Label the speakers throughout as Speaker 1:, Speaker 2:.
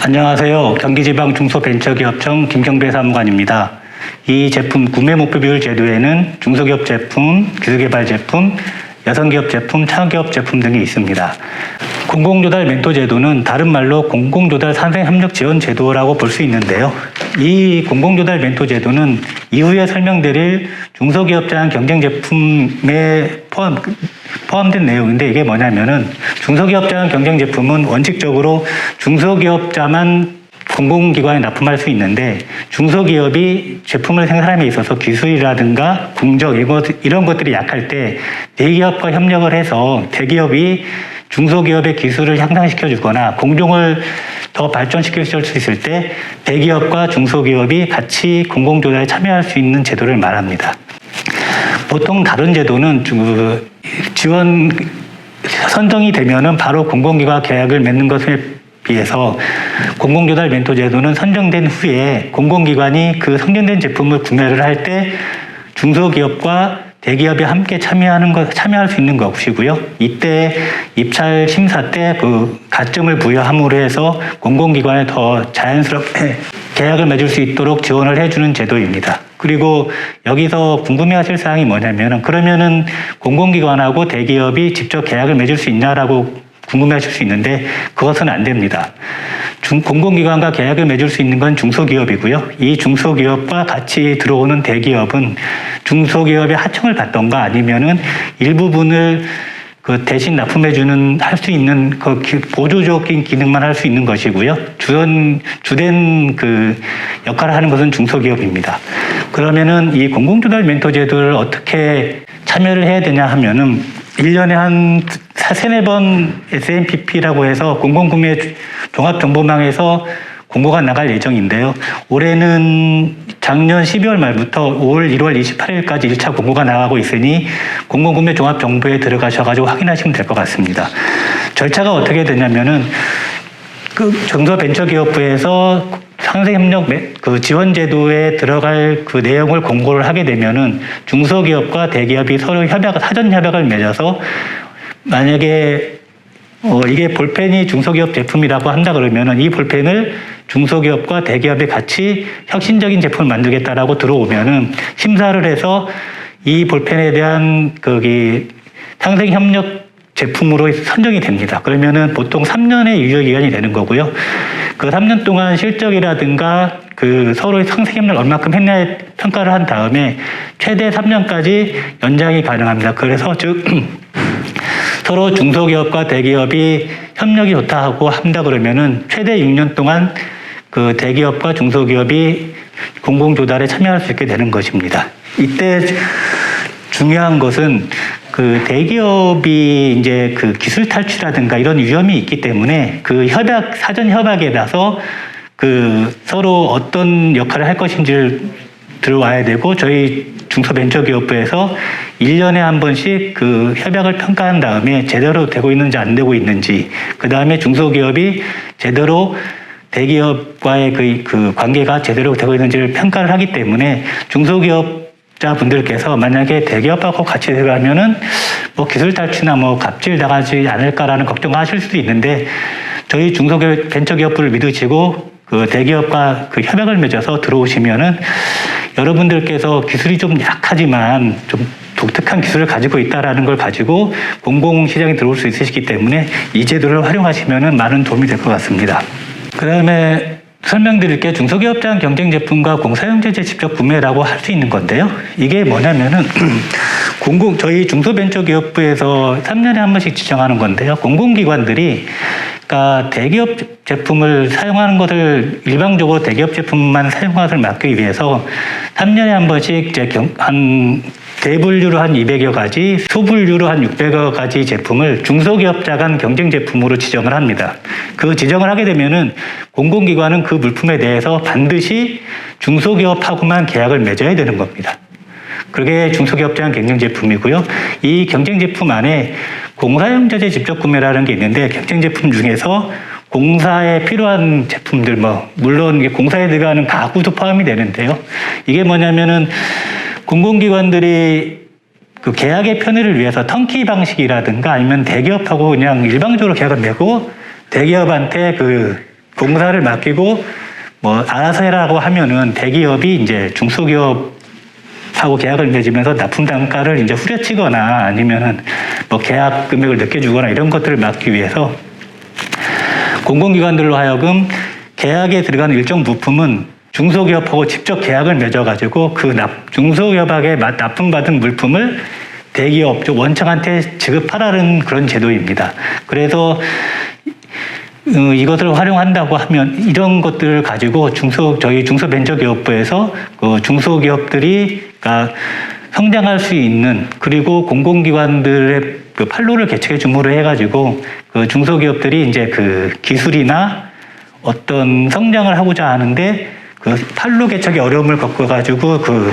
Speaker 1: 안녕하세요. 경기지방중소벤처기업청 김경배 사무관입니다. 이 제품 구매 목표 비율 제도에는 중소기업 제품, 기술개발 제품, 여성기업 제품, 창업기업 제품 등이 있습니다. 공공조달 멘토 제도는 다른 말로 공공조달 산생협력 지원 제도라고 볼 수 있는데요. 이 공공조달 멘토 제도는 이후에 설명드릴 중소기업장 경쟁 제품에 포함된 내용인데, 이게 뭐냐면은 중소기업장 경쟁 제품은 원칙적으로 중소기업자만 공공기관에 납품할 수 있는데, 중소기업이 제품을 생산함에 있어서 기술이라든가 공정 이런 것들이 약할 때 대기업과 협력을 해서 대기업이 중소기업의 기술을 향상시켜 주거나 공정을 더 발전시킬 수 있을 때 대기업과 중소기업이 같이 공공조달에 참여할 수 있는 제도를 말합니다. 보통 다른 제도는 지원 선정이 되면은 바로 공공기관 계약을 맺는 것에 비해서 공공조달 멘토 제도는 선정된 후에 공공기관이 그 선정된 제품을 구매를 할 때 중소기업과 대기업이 함께 참여할 수 있는 것이고요. 이때 입찰 심사 때 그 가점을 부여함으로 해서 공공기관에 더 자연스럽게 계약을 맺을 수 있도록 지원을 해주는 제도입니다. 그리고 여기서 궁금해하실 사항이 뭐냐면은, 그러면은 공공기관하고 대기업이 직접 계약을 맺을 수 있냐라고 궁금해하실 수 있는데, 그것은 안 됩니다. 공공기관과 계약을 맺을 수 있는 건 중소기업이고요. 이 중소기업과 같이 들어오는 대기업은 중소기업의 하청을 받던가 아니면은 일부분을 대신 할 수 있는 보조적인 기능만 할 수 있는 것이고요. 주된 역할을 하는 것은 중소기업입니다. 그러면은 이 공공조달 멘토 제도를 어떻게 참여를 해야 되냐 하면은 1년에 한 3-4번 SNPP라고 해서 공공구매 종합정보망에서 공고가 나갈 예정인데요. 올해는 작년 12월 말부터 올 1월 28일까지 1차 공고가 나가고 있으니 공공구매 종합정보에 들어가셔가지고 확인하시면 될 것 같습니다. 절차가 어떻게 되냐면은 중소벤처기업부에서 상생협력 지원 제도에 들어갈 그 내용을 공고를 하게 되면은 중소기업과 대기업이 서로 사전 협약을 맺어서, 만약에 이게 볼펜이 중소기업 제품이라고 한다 그러면은 이 볼펜을 중소기업과 대기업이 같이 혁신적인 제품을 만들겠다라고 들어오면은 심사를 해서 이 볼펜에 대한 상생협력 제품으로 선정이 됩니다. 그러면은 보통 3년의 유효기간이 되는 거고요. 그 3년 동안 실적이라든가 서로의 상생협력을 얼마큼 했냐에 평가를 한 다음에 최대 3년까지 연장이 가능합니다. 그래서 서로 중소기업과 대기업이 협력이 좋다 하고 한다 그러면은 최대 6년 동안 대기업과 중소기업이 공공조달에 참여할 수 있게 되는 것입니다. 이때 중요한 것은 대기업이 이제 기술 탈취라든가 이런 위험이 있기 때문에 사전 협약에 나서 서로 어떤 역할을 할 것인지를 들어와야 되고, 저희 중소벤처기업부에서 1년에 한 번씩 협약을 평가한 다음에 제대로 되고 있는지 안 되고 있는지, 그 다음에 중소기업이 제대로 대기업과의 관계가 제대로 되고 있는지를 평가를 하기 때문에 중소기업자분들께서 만약에 대기업하고 같이 들어가면은 기술 탈취나 갑질 당하지 않을까라는 걱정을 하실 수도 있는데, 저희 중소벤처기업부를 믿으시고 대기업과 협약을 맺어서 들어오시면은 여러분들께서 기술이 좀 약하지만 좀 독특한 기술을 가지고 있다라는 걸 가지고 공공시장에 들어올 수 있으시기 때문에 이 제도를 활용하시면은 많은 도움이 될 것 같습니다. 그 다음에 설명드릴 게 중소기업장 경쟁 제품과 공사용제재 직접 구매라고 할 수 있는 건데요. 이게 뭐냐면은 저희 중소벤처기업부에서 3년에 한 번씩 지정하는 건데요. 공공기관들이 대기업 제품을 사용하는 것을 일방적으로 대기업 제품만 사용하는 것을 막기 위해서 3년에 한 번씩 대분류로 한 200여 가지, 소분류로 한 600여 가지 제품을 중소기업자 간 경쟁 제품으로 지정을 합니다. 그 지정을 하게 되면은 공공기관은 그 물품에 대해서 반드시 중소기업하고만 계약을 맺어야 되는 겁니다. 그게 중소기업자 간 경쟁 제품이고요. 이 경쟁 제품 안에 공사용제재 직접 구매라는 게 있는데, 경쟁 제품 중에서 공사에 필요한 제품들, 물론 공사에 들어가는 가구도 포함이 되는데요. 이게 뭐냐면은 공공기관들이 계약의 편의를 위해서 턴키 방식이라든가 아니면 대기업하고 그냥 일방적으로 계약을 맺고 대기업한테 공사를 맡기고 뭐 알아서 해라고 하면은 대기업이 이제 중소기업하고 계약을 맺으면서 납품 단가를 이제 후려치거나 아니면은 뭐 계약 금액을 늦게 주거나 이런 것들을 막기 위해서 공공기관들로 하여금 계약에 들어가는 일정 부품은 중소기업하고 직접 계약을 맺어가지고 그 중소기업에게 납품받은 물품을 대기업, 원청한테 지급하라는 그런 제도입니다. 그래서 이것을 활용한다고 하면 이런 것들을 가지고 저희 중소벤처기업부에서 그 중소기업들이 그러니까 성장할 수 있는 그리고 공공기관들의 그 판로를 개척해 줌으로 해가지고 그 중소기업들이 이제 그 기술이나 어떤 성장을 하고자 하는데 그 판로 개척의 어려움을 겪어가지고 그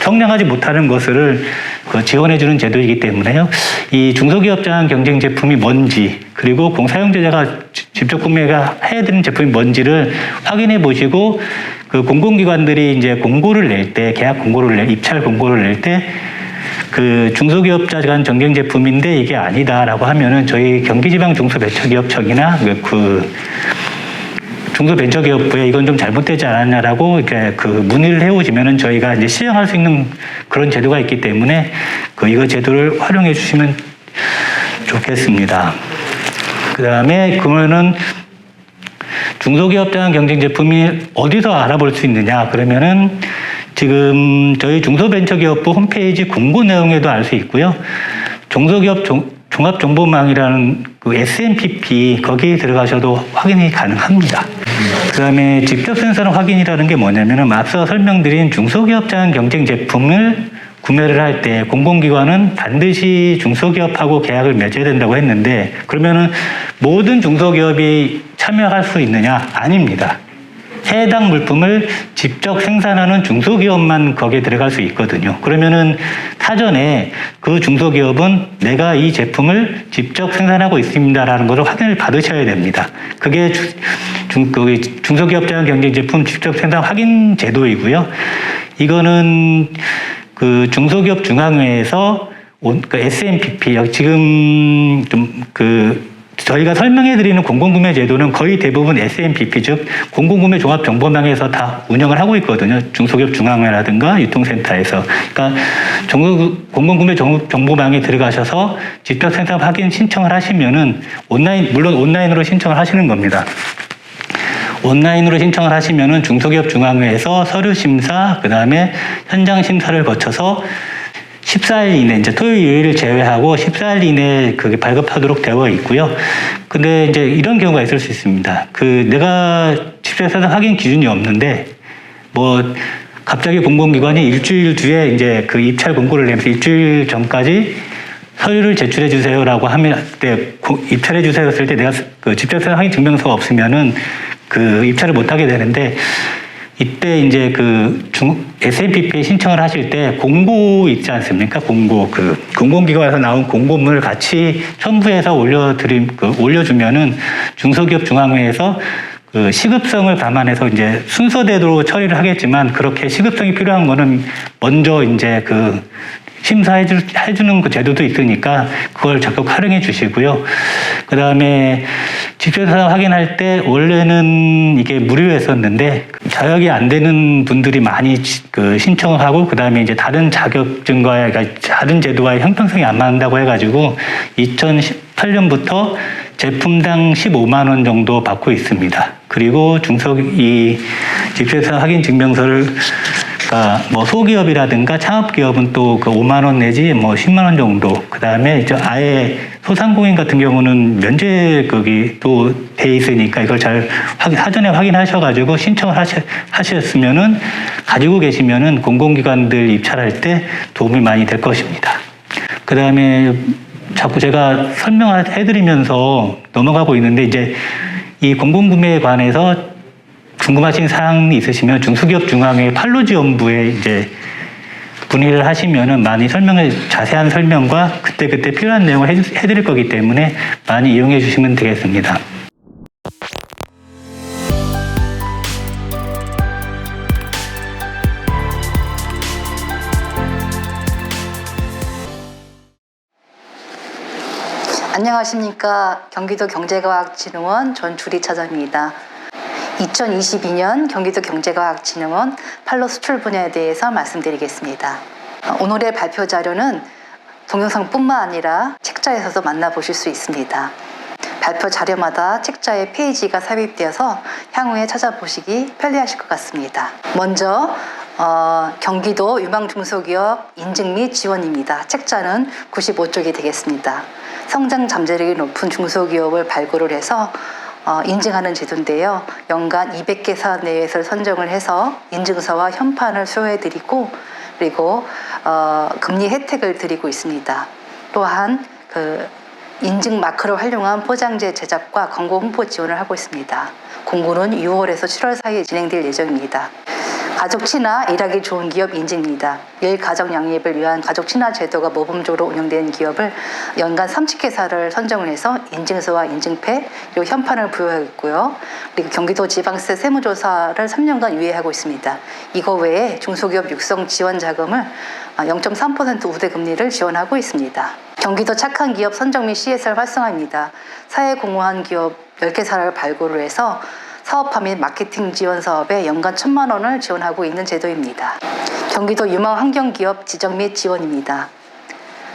Speaker 1: 성장하지 못하는 것을 그 지원해주는 제도이기 때문에요. 이 중소기업장 경쟁 제품이 뭔지 그리고 사용자가 직접 구매가 해야 되는 제품이 뭔지를 확인해 보시고 그 공공기관들이 이제 공고를 낼 때 계약 공고를 입찰 공고를 낼 때 그 중소기업자 간 경쟁 제품인데 이게 아니다라고 하면은 저희 경기지방 중소벤처기업청이나 그 중소벤처기업부에 이건 좀 잘못되지 않았냐라고 이렇게 그 문의를 해오시면은 저희가 이제 시행할 수 있는 그런 제도가 있기 때문에 이거 제도를 활용해 주시면 좋겠습니다. 그 다음에 그러면은 중소기업장 경쟁 제품이 어디서 알아볼 수 있느냐 그러면은 지금 저희 중소벤처기업부 홈페이지 공고 내용에도 알 수 있고요. 중소기업 종합정보망이라는 그 SMPP 거기에 들어가셔도 확인이 가능합니다. 그 다음에 직접 생산 확인이라는 게 뭐냐면은 앞서 설명드린 중소기업장 경쟁 제품을 구매를 할 때 공공기관은 반드시 중소기업하고 계약을 맺어야 된다고 했는데 그러면은 모든 중소기업이 참여할 수 있느냐? 아닙니다. 해당 물품을 직접 생산하는 중소기업만 거기에 들어갈 수 있거든요. 그러면은 사전에 그 중소기업은 내가 이 제품을 직접 생산하고 있습니다라는 것을 확인을 받으셔야 됩니다. 그게 중소기업장 경쟁 제품 직접 생산 확인 제도이고요. 이거는 그 중소기업 중앙회에서 그 SMPP 지금 저희가 설명해드리는 공공구매 제도는 거의 대부분 SMPP 즉 공공구매 종합정보망에서 다 운영을 하고 있거든요. 중소기업 중앙회라든가 유통센터에서. 그러니까 공공구매 정보망에 들어가셔서 직접 생산 확인 신청을 하시면은 물론 온라인으로 신청을 하시는 겁니다. 온라인으로 신청을 하시면은 중소기업 중앙회에서 서류 심사, 그 다음에 현장 심사를 거쳐서 14일 이내, 이제 토요일 제외하고 14일 이내에 그게 발급하도록 되어 있고요. 근데 이제 이런 경우가 있을 수 있습니다. 내가 직접 생산 확인 기준이 없는데, 갑자기 공공기관이 일주일 뒤에 이제 그 입찰 공고를 내면서 일주일 전까지 서류를 제출해 주세요라고 하면, 입찰해 주세요 했을 때 내가 그 직접 생산 확인 증명서가 없으면은 그 입찰을 못 하게 되는데, 이때 이제 SMPP에 신청을 하실 때 공고 있지 않습니까? 공고, 공공기관에서 나온 공고문을 같이 첨부해서 올려주면은 중소기업 중앙회에서 시급성을 감안해서 이제 순서대로 처리를 하겠지만 그렇게 시급성이 필요한 거는 먼저 이제 심사해주는 그 제도도 있으니까 그걸 적극 활용해 주시고요. 그 다음에 직접 확인할 때 원래는 이게 무료였었는데 자격이 안 되는 분들이 많이 신청을 하고 그 다음에 이제 다른 자격증과 다른 제도와의 형평성이 안 맞는다고 해가지고 2018년부터 제품당 15만 원 정도 받고 있습니다. 그리고 직접 확인 증명서를 소기업이라든가 창업기업은 또 5만 원 내지 10만 원 정도. 그 다음에 아예 소상공인 같은 경우는 면제급이 또 돼 있으니까 이걸 잘 사전에 확인하셔가지고 신청을 하셨으면은 가지고 계시면은 공공기관들 입찰할 때 도움이 많이 될 것입니다. 그 다음에 자꾸 제가 설명해드리면서 넘어가고 있는데 이제 이 공공구매에 관해서 궁금하신 사항이 있으시면 중소기업 중앙회 판로지원부에 이제 문의를 하시면은 많이 자세한 설명과 그때 필요한 내용을 해드릴 거기 때문에 많이 이용해 주시면 되겠습니다.
Speaker 2: 안녕하십니까. 경기도 경제과학진흥원 전주리 차장입니다. 2022년 경기도 경제과학진흥원 판로 수출 분야에 대해서 말씀드리겠습니다. 오늘의 발표 자료는 동영상뿐만 아니라 책자에서도 만나보실 수 있습니다. 발표 자료마다 책자에 페이지가 삽입되어서 향후에 찾아보시기 편리하실 것 같습니다. 먼저 경기도 유망중소기업 인증 및 지원입니다. 책자는 95쪽이 되겠습니다. 성장 잠재력이 높은 중소기업을 발굴을 해서 인증하는 제도인데요. 연간 200개사 내에서 선정을 해서 인증서와 현판을 수여해드리고 그리고 금리 혜택을 드리고 있습니다. 또한 인증 마크를 활용한 포장재 제작과 광고 홍보 지원을 하고 있습니다. 공고는 6월에서 7월 사이에 진행될 예정입니다. 가족 친화, 일하기 좋은 기업 인증입니다. 가정 양립을 위한 가족 친화 제도가 모범적으로 운영되는 기업을 연간 30개사를 선정을 해서 인증서와 인증패 그리고 현판을 부여하고 있고요. 그리고 경기도 지방세 세무조사를 3년간 유예하고 있습니다. 이거 외에 중소기업 육성 지원 자금을 0.3% 우대 금리를 지원하고 있습니다. 경기도 착한 기업 선정 및 CSR 활성화입니다. 사회 공헌한 기업 10개사를 발굴을 해서 사업화 및 마케팅 지원 사업에 연간 1,000만 원을 지원하고 있는 제도입니다. 경기도 유망 환경기업 지정 및 지원입니다.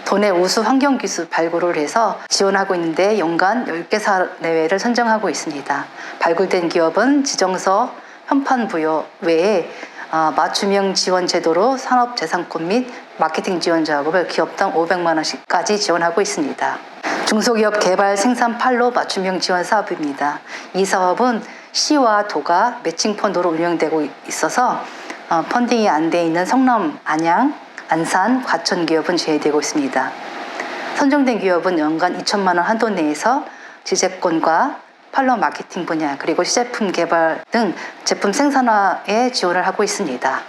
Speaker 2: 도내 우수 환경기술 발굴을 해서 지원하고 있는데 연간 10개사 내외를 선정하고 있습니다. 발굴된 기업은 지정서, 현판 부여 외에 맞춤형 지원 제도로 산업재산권 및 마케팅 지원 작업을 기업당 500만 원씩까지 지원하고 있습니다. 중소기업 개발 생산 판로 맞춤형 지원 사업입니다. 이 사업은 시와 도가 매칭 펀드로 운영되고 있어서 펀딩이 안 돼 있는 성남, 안양, 안산, 과천 기업은 제외되고 있습니다. 선정된 기업은 연간 2천만 원 한도 내에서 지재권과 판로 마케팅 분야 그리고 시제품 개발 등 제품 생산화에 지원을 하고 있습니다.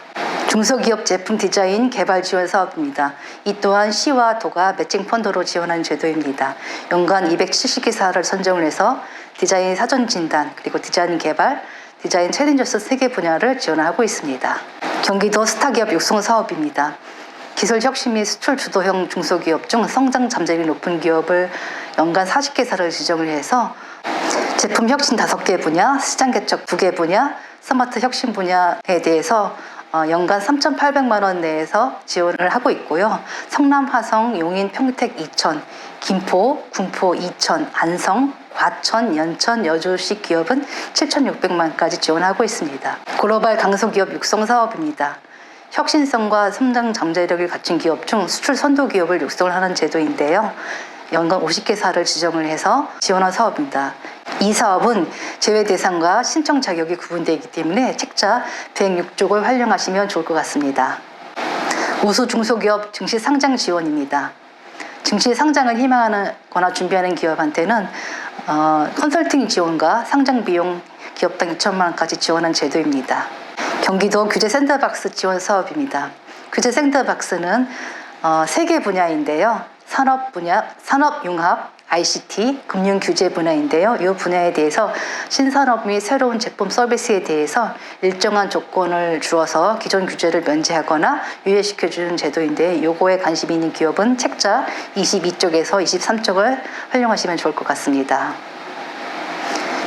Speaker 2: 중소기업 제품 디자인 개발 지원 사업입니다. 이 또한 시와 도가 매칭 펀드로 지원하는 제도입니다. 연간 270개사를 선정을 해서 디자인 사전 진단 그리고 디자인 개발, 디자인 챌린저스 3개 분야를 지원하고 있습니다. 경기도 스타기업 육성 사업입니다. 기술 혁신 및 수출 주도형 중소기업 중 성장 잠재력이 높은 기업을 연간 40개사를 지정을 해서 제품 혁신 5개 분야, 시장 개척 2개 분야, 스마트 혁신 분야에 대해서 연간 3,800만 원 내에서 지원을 하고 있고요. 성남, 화성, 용인, 평택, 이천, 김포, 군포, 이천, 안성, 과천, 연천, 여주시 기업은 7,600만까지 지원하고 있습니다. 글로벌 강소기업 육성 사업입니다. 혁신성과 성장 잠재력을 갖춘 기업 중 수출 선도 기업을 육성을 하는 제도인데요. 연간 50개사를 지정을 해서 지원한 사업입니다. 이 사업은 제외 대상과 신청 자격이 구분되기 때문에 책자 106쪽을 활용하시면 좋을 것 같습니다. 우수 중소기업 증시 상장 지원입니다. 증시 상장을 희망하거나 준비하는 기업한테는 컨설팅 지원과 상장 비용 기업당 2천만 원까지 지원한 제도입니다. 경기도 규제 샌드박스 지원 사업입니다. 규제 샌드박스는 3개 분야인데요. 산업 분야, 산업융합, ICT, 금융규제 분야인데요. 이 분야에 대해서 신산업 및 새로운 제품 서비스에 대해서 일정한 조건을 주어서 기존 규제를 면제하거나 유예시켜주는 제도인데 요거에 관심이 있는 기업은 책자 22쪽에서 23쪽을 활용하시면 좋을 것 같습니다.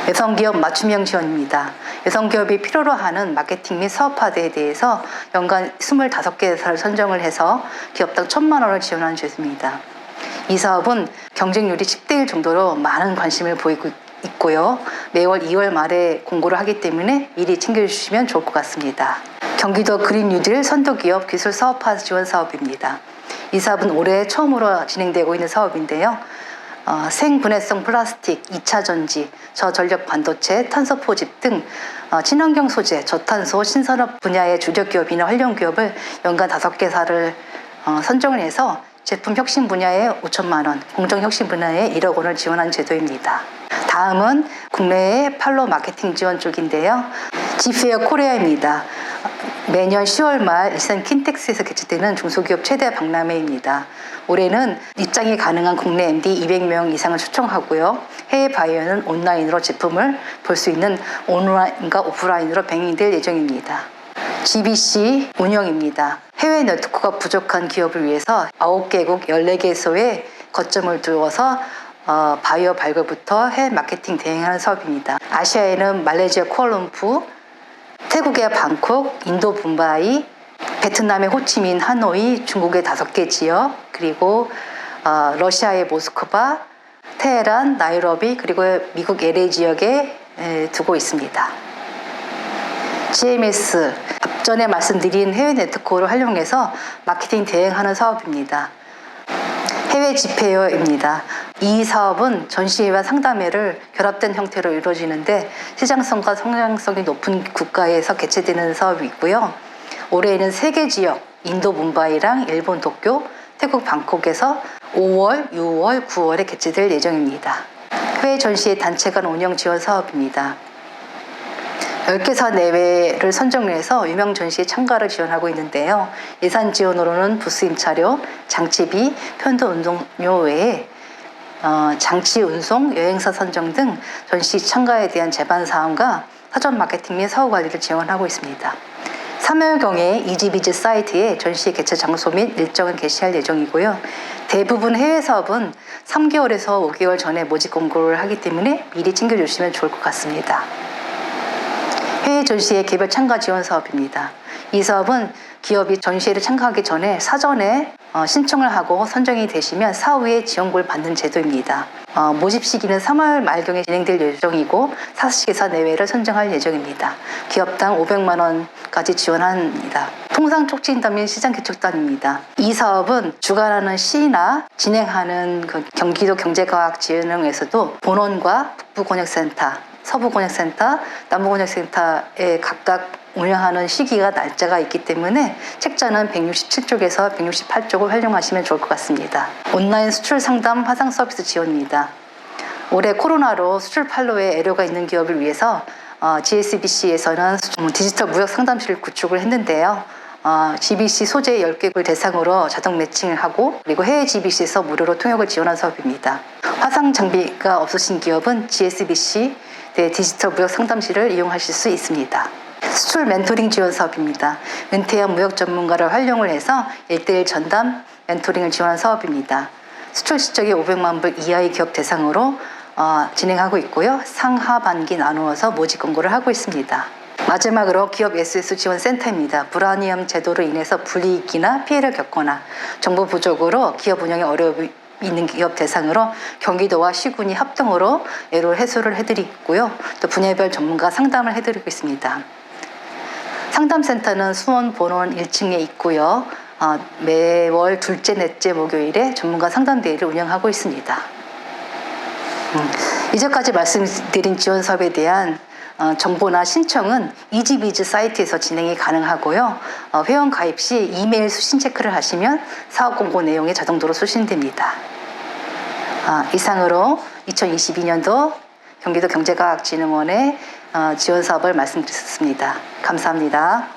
Speaker 2: 여성기업 맞춤형 지원입니다. 여성기업이 필요로 하는 마케팅 및 사업화에 대해서 연간 25개사를 선정을 해서 기업당 1,000만 원을 지원하는 제도입니다. 이 사업은 경쟁률이 10대1 정도로 많은 관심을 보이고 있고요. 매월 2월 말에 공고를 하기 때문에 미리 챙겨주시면 좋을 것 같습니다. 경기도 그린 뉴딜 선도기업 기술 사업화 지원 사업입니다. 이 사업은 올해 처음으로 진행되고 있는 사업인데요. 생분해성 플라스틱, 2차 전지, 저전력 반도체, 탄소 포집 등 친환경 소재, 저탄소 신산업 분야의 주력 기업이나 활용 기업을 연간 5개사를 선정을 해서 제품 혁신 분야에 5천만 원, 공정 혁신 분야에 1억 원을 지원한 제도입니다. 다음은 국내의 판로 마케팅 지원 쪽인데요. 지페어 코리아입니다. 매년 10월 말 일산 킨텍스에서 개최되는 중소기업 최대 박람회입니다. 올해는 입장이 가능한 국내 MD 200명 이상을 초청하고요. 해외 바이어는 온라인으로 제품을 볼 수 있는 온라인과 오프라인으로 병행될 예정입니다. GBC 운영입니다. 해외 네트워크가 부족한 기업을 위해서 9개국 14개소에 거점을 두어서 바이오 발굴부터 해외 마케팅 대행하는 사업입니다. 아시아에는 말레이시아 쿠알라룸푸, 태국의 방콕, 인도 뭄바이, 베트남의 호치민, 하노이, 중국의 5개 지역, 그리고 러시아의 모스크바, 테헤란, 나이로비, 그리고 미국 LA 지역에 두고 있습니다. GMS, 앞전에 말씀드린 해외 네트워크를 활용해서 마케팅 대행하는 사업입니다. 해외 집회여입니다. 이 사업은 전시회와 상담회를 결합된 형태로 이루어지는데 시장성과 성장성이 높은 국가에서 개최되는 사업이고요. 올해에는 3개 지역, 인도 뭄바이랑 일본 도쿄, 태국 방콕에서 5월, 6월, 9월에 개최될 예정입니다. 해외 전시회 단체 간 운영 지원 사업입니다. 10개사 내외를 선정해서 유명 전시에 참가를 지원하고 있는데요. 예산 지원으로는 부스 임차료, 장치비, 편도 운송료 외에 장치 운송, 여행사 선정 등 전시 참가에 대한 제반 사항과 사전 마케팅 및 사후 관리를 지원하고 있습니다. 3월경에 이지비즈 사이트에 전시 개최 장소 및 일정을 게시할 예정이고요. 대부분 해외 사업은 3개월에서 5개월 전에 모집 공고를 하기 때문에 미리 챙겨주시면 좋을 것 같습니다. 해외 전시회 개별 참가 지원 사업입니다. 이 사업은 기업이 전시회를 참가하기 전에 사전에 신청을 하고 선정이 되시면 사후에 지원금을 받는 제도입니다. 모집 시기는 3월 말경에 진행될 예정이고 5개사 내외를 선정할 예정입니다. 기업당 500만 원까지 지원합니다. 통상 촉진단 및 시장 개척단입니다. 이 사업은 주관하는 시나 진행하는 경기도 경제과학진흥에서도 본원과 북부권역센터, 서부권역센터, 남부권역센터에 각각 운영하는 시기가 날짜가 있기 때문에 책자는 167쪽에서 168쪽을 활용하시면 좋을 것 같습니다. 온라인 수출 상담 화상 서비스 지원입니다. 올해 코로나로 수출 판로에 애로가 있는 기업을 위해서 GSBC에서는 디지털 무역 상담실을 구축을 했는데요. GBC 소재 10개국을 대상으로 자동 매칭을 하고 그리고 해외 GBC에서 무료로 통역을 지원한 사업입니다. 화상 장비가 없으신 기업은 GSBC 디지털 무역 상담실을 이용하실 수 있습니다. 수출 멘토링 지원 사업입니다. 은퇴한 무역 전문가를 활용을 해서 1:1 전담 멘토링을 지원한 사업입니다. 수출 실적이 500만 불 이하의 기업 대상으로 진행하고 있고요. 상하반기 나누어서 모집 공고를 하고 있습니다. 마지막으로 기업 SS 지원 센터입니다. 불안이험 제도로 인해서 불이익이나 피해를 겪거나 정보 부족으로 기업 운영에 어려움이 있는 기업 대상으로 경기도와 시군이 합동으로 애로 해소를 해드리고요. 또 분야별 전문가 상담을 해드리고 있습니다. 상담센터는 수원 본원 1층에 있고요. 매월 둘째, 넷째 목요일에 전문가 상담대회를 운영하고 있습니다. 이제까지 말씀드린 지원 사업에 대한 정보나 신청은 이지비즈 사이트에서 진행이 가능하고요. 회원 가입 시 이메일 수신 체크를 하시면 사업 공고 내용이 자동으로 수신됩니다. 이상으로 2022년도 경기도 경제과학진흥원의 지원 사업을 말씀드렸습니다. 감사합니다.